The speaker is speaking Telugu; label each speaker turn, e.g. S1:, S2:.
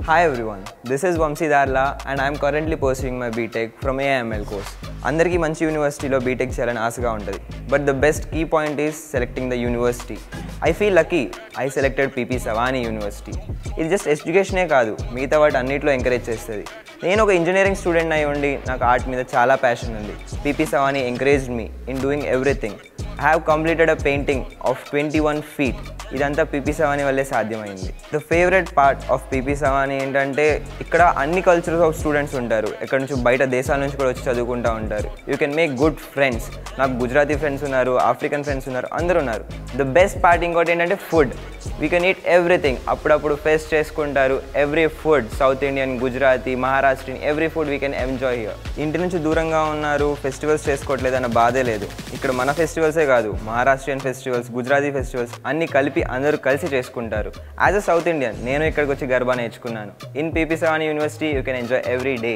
S1: Hi everyone, this is Vamsi Darla and I am currently pursuing my BTech from AIML course. Andarki manchi university lo BTech cheyalani asaga untadi. But the best key point is selecting the university. I feel lucky I selected PP Savani University. It just education e kaadu, meeta vaat annitlo encourage chestadi. నేను ఒక ఇంజనీరింగ్ స్టూడెంట్ అయి ఉండి నాకు ఆర్ట్ మీద చాలా ప్యాషన్ ఉంది. PP Savani encouraged me in doing everything. I have completed a painting of 21 feet. ఇదంతా పీపీ సవాని వల్లే సాధ్యమైంది. The favourite part of PP Savani ఏంటంటే ఇక్కడ అన్ని కల్చర్స్ ఆఫ్ స్టూడెంట్స్ ఉంటారు. ఎక్కడ నుంచి బయట దేశాల నుంచి కూడా వచ్చి చదువుకుంటూ ఉంటారు. You can make good friends. నాకు గుజరాతీ ఫ్రెండ్స్ ఉన్నారు, ఆఫ్రికన్ ఫ్రెండ్స్ ఉన్నారు, అందరూ ఉన్నారు. ద బెస్ట్ పార్ట్ ఇంకోటి ఏంటంటే food. We can eat everything. అప్పుడప్పుడు ఫెస్ట్ చేసుకుంటారు. Every food, south Indian, Gujarati, Maharashtrian, every food we can enjoy here. ఇంటి నుంచి దూరంగా ఉన్నారు, ఫెస్టివల్స్ చేసుకోవట్లేదు అన్న బాధే లేదు. ఇక్కడ మన ఫెస్టివల్సే కాదు, మహారాష్ట్రియన్ ఫెస్టివల్స్, గుజరాతీ ఫెస్టివల్స్ అన్నీ కలిపి అందరూ కలిసి చేసుకుంటారు. యాజ్ అ సౌత్ ఇండియన్ నేను ఇక్కడికి వచ్చి గర్బా నేర్చుకున్నాను. In PP Savani university you can enjoy every day.